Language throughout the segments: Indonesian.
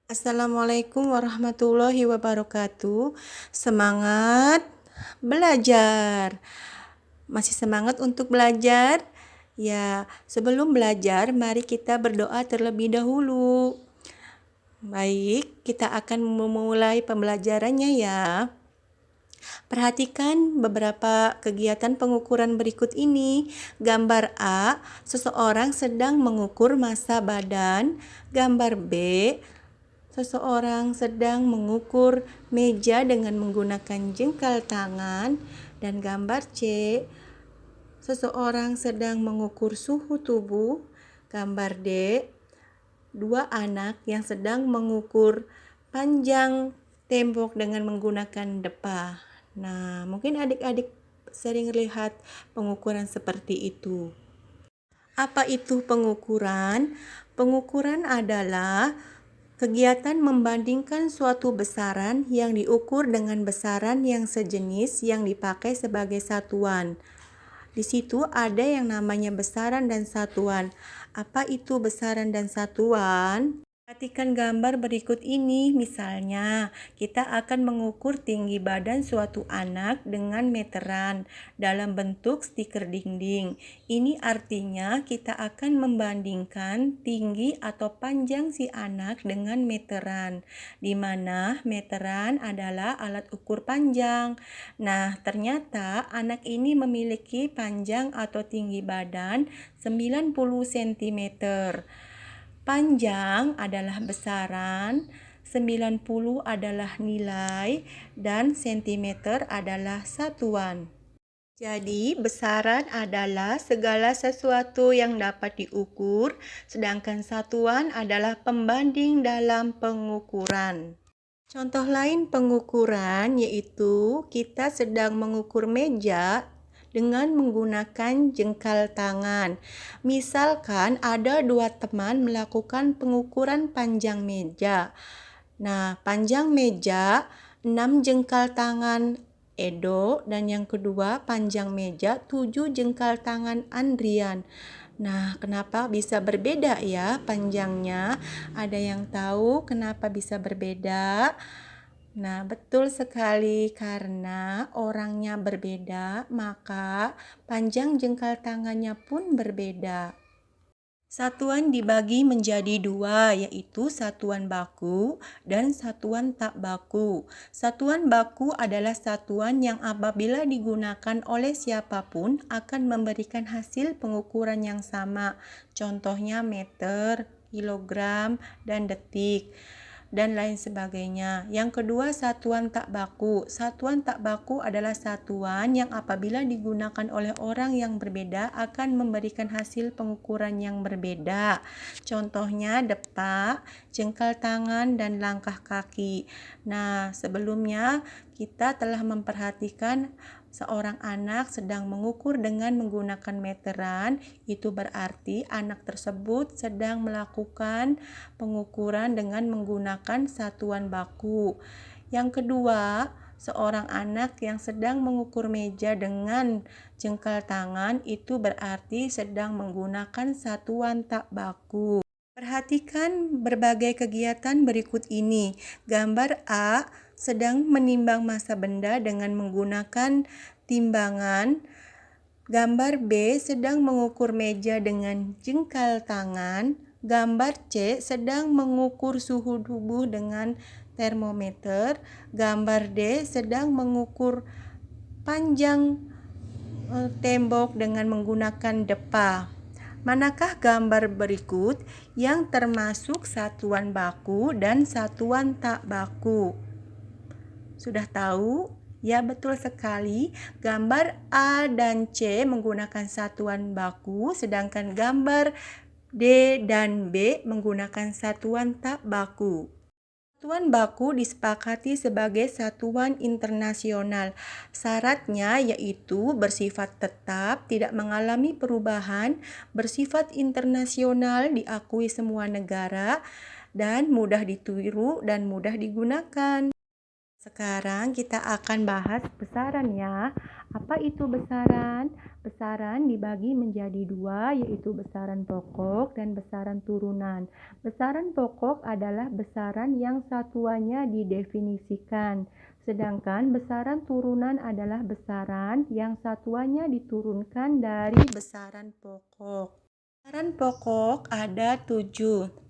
Assalamualaikum warahmatullahi wabarakatuh. Semangat belajar. Masih semangat untuk belajar? Ya, sebelum belajar, mari kita berdoa terlebih dahulu. Baik, kita akan memulai pembelajarannya ya. Perhatikan beberapa kegiatan pengukuran berikut ini. Gambar A, seseorang sedang mengukur massa badan. Gambar B, seseorang sedang mengukur meja dengan menggunakan jengkal tangan. Dan gambar C, seseorang sedang mengukur suhu tubuh. Gambar D, dua anak yang sedang mengukur panjang tembok dengan menggunakan depa. Nah, mungkin adik-adik sering lihat pengukuran seperti itu. Apa itu pengukuran? Pengukuran adalah kegiatan membandingkan suatu besaran yang diukur dengan besaran yang sejenis yang dipakai sebagai satuan. Di situ ada yang namanya besaran dan satuan. Apa itu besaran dan satuan? Perhatikan gambar berikut ini. Misalnya, kita akan mengukur tinggi badan suatu anak dengan meteran dalam bentuk stiker dinding. Ini artinya kita akan membandingkan tinggi atau panjang si anak dengan meteran, di mana meteran adalah alat ukur panjang. Nah, ternyata anak ini memiliki panjang atau tinggi badan 90 cm. Panjang adalah besaran, 90 adalah nilai, dan sentimeter adalah satuan. Jadi, besaran adalah segala sesuatu yang dapat diukur, sedangkan satuan adalah pembanding dalam pengukuran. Contoh lain pengukuran yaitu kita sedang mengukur meja dengan menggunakan jengkal tangan. Misalkan ada dua teman melakukan pengukuran panjang meja. Nah, panjang meja 6 jengkal tangan Edo dan yang kedua panjang meja 7 jengkal tangan Andrian. Nah, kenapa bisa berbeda ya panjangnya? Ada yang tahu kenapa bisa berbeda? Nah, betul sekali, karena orangnya berbeda, maka panjang jengkal tangannya pun berbeda. Satuan dibagi menjadi dua, yaitu satuan baku dan satuan tak baku. Satuan baku adalah satuan yang apabila digunakan oleh siapapun akan memberikan hasil pengukuran yang sama. Contohnya meter, kilogram, dan detik, dan lain sebagainya. Yang kedua, satuan tak baku. Satuan tak baku adalah satuan yang apabila digunakan oleh orang yang berbeda akan memberikan hasil pengukuran yang berbeda. Contohnya depa, jengkal tangan, dan langkah kaki. Nah, sebelumnya kita telah memperhatikan seorang anak sedang mengukur dengan menggunakan meteran. Itu berarti anak tersebut sedang melakukan pengukuran dengan menggunakan satuan baku. Yang kedua, seorang anak yang sedang mengukur meja dengan jengkal tangan itu berarti sedang menggunakan satuan tak baku. Perhatikan berbagai kegiatan berikut ini. Gambar A sedang menimbang massa benda dengan menggunakan timbangan. Gambar B sedang mengukur meja dengan jengkal tangan. Gambar C sedang mengukur suhu tubuh dengan termometer. Gambar D sedang mengukur panjang tembok dengan menggunakan depa. Manakah gambar berikut yang termasuk satuan baku dan satuan tak baku? Sudah tahu? Ya, betul sekali. Gambar A dan C menggunakan satuan baku, sedangkan gambar D dan B menggunakan satuan tak baku. Satuan baku disepakati sebagai satuan internasional. Syaratnya yaitu bersifat tetap, tidak mengalami perubahan, bersifat internasional, diakui semua negara, dan mudah ditiru dan mudah digunakan. Sekarang kita akan bahas besaran ya. Apa itu besaran? Besaran dibagi menjadi dua, yaitu besaran pokok dan besaran turunan. Besaran pokok adalah besaran yang satuannya didefinisikan, sedangkan besaran turunan adalah besaran yang satuannya diturunkan dari besaran pokok. Besaran pokok ada 7,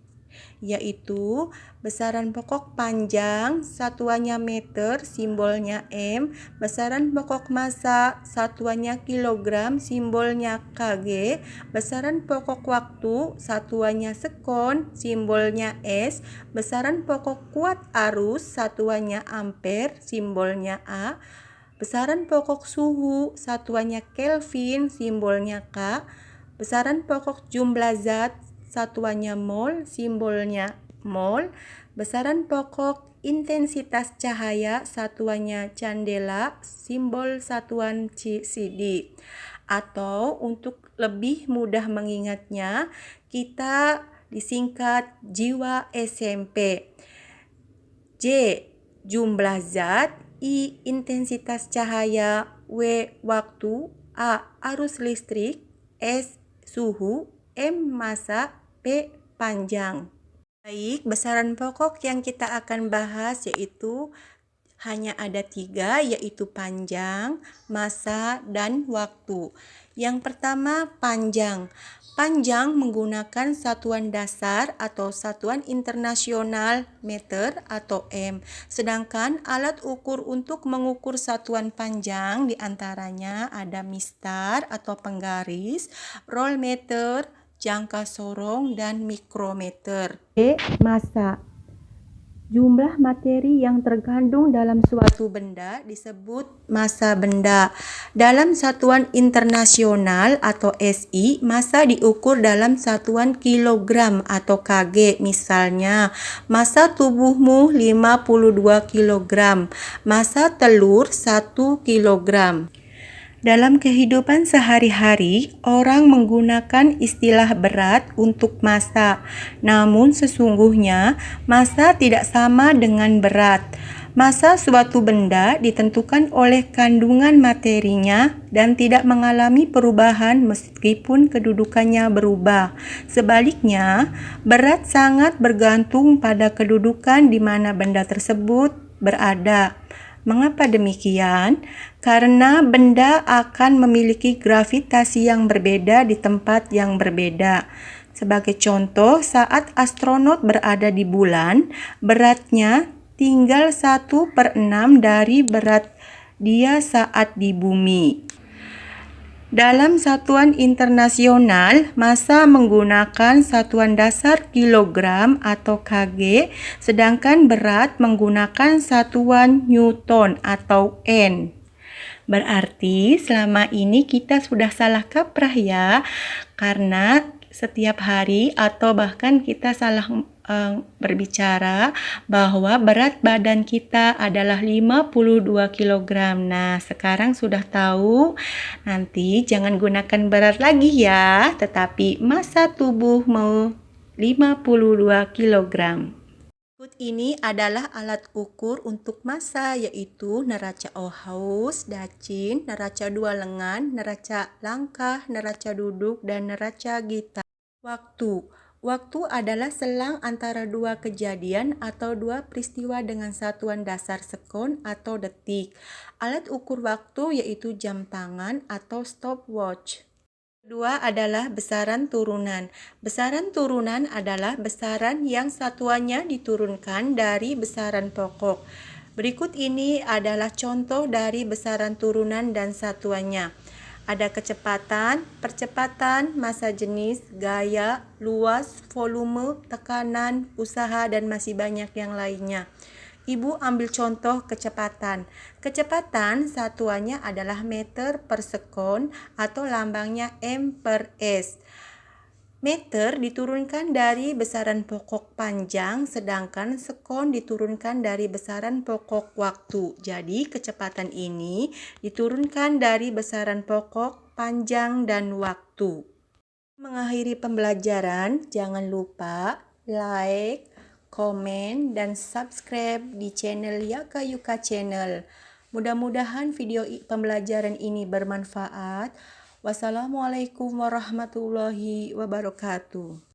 yaitu besaran pokok panjang, satuannya meter, simbolnya M, besaran pokok massa, satuannya kilogram, simbolnya kg, besaran pokok waktu, satuannya sekon, simbolnya S, besaran pokok kuat arus, satuannya ampere, simbolnya A, besaran pokok suhu, satuannya Kelvin, simbolnya K, besaran pokok jumlah zat, satuannya mol, simbolnya mol, besaran pokok intensitas cahaya, satuannya candela, simbol satuan CD. Atau untuk lebih mudah mengingatnya, kita disingkat jiwa SMP. J. Jumlah zat, I. Intensitas cahaya, W. Waktu, A. Arus listrik, S. Suhu, M. Massa, P. Panjang. Baik, besaran pokok yang kita akan bahas yaitu hanya ada 3, yaitu panjang, massa, dan waktu. Yang pertama, panjang. Panjang menggunakan satuan dasar atau satuan internasional meter atau M. Sedangkan alat ukur untuk mengukur satuan panjang diantaranya ada mistar atau penggaris, rolmeter, jangka sorong, dan mikrometer. Massa. Jumlah materi yang terkandung dalam suatu benda disebut massa benda. Dalam satuan internasional atau SI, massa diukur dalam satuan kilogram atau kg. Misalnya, massa tubuhmu 52 kg, massa telur 1 kg. Dalam kehidupan sehari-hari, orang menggunakan istilah berat untuk massa. Namun sesungguhnya, massa tidak sama dengan berat. Massa suatu benda ditentukan oleh kandungan materinya dan tidak mengalami perubahan meskipun kedudukannya berubah. Sebaliknya, berat sangat bergantung pada kedudukan di mana benda tersebut berada. Mengapa demikian? Karena benda akan memiliki gravitasi yang berbeda di tempat yang berbeda. Sebagai contoh, saat astronot berada di bulan, beratnya tinggal 1/6 dari berat dia saat di bumi. Dalam satuan internasional, massa menggunakan satuan dasar kilogram atau kg, sedangkan berat menggunakan satuan newton atau N. Berarti selama ini kita sudah salah kaprah ya, karena setiap hari atau bahkan kita salah berbicara bahwa berat badan kita adalah 52 kg. Nah, sekarang sudah tahu, nanti jangan gunakan berat lagi ya, tetapi massa tubuhmu 52 kg. Berikut ini adalah alat ukur untuk massa, yaitu neraca Ohaus, dacin, neraca dua lengan, neraca langkah, neraca duduk, dan neraca gita. Waktu. Waktu adalah selang antara dua kejadian atau dua peristiwa dengan satuan dasar sekon atau detik. Alat ukur waktu yaitu jam tangan atau stopwatch. Kedua adalah besaran turunan. Besaran turunan adalah besaran yang satuannya diturunkan dari besaran pokok. Berikut ini adalah contoh dari besaran turunan dan satuannya. Ada kecepatan, percepatan, massa jenis, gaya, luas, volume, tekanan, usaha, dan masih banyak yang lainnya. Ibu ambil contoh kecepatan. Kecepatan satuannya adalah meter per sekon atau lambangnya M/S. Meter diturunkan dari besaran pokok panjang, sedangkan sekon diturunkan dari besaran pokok waktu. Jadi kecepatan ini diturunkan dari besaran pokok panjang dan waktu. Mengakhiri pembelajaran, jangan lupa like, komen, dan subscribe di channel Yaka Yuka Channel. Mudah-mudahan video pembelajaran ini bermanfaat. Wassalamualaikum warahmatullahi wabarakatuh.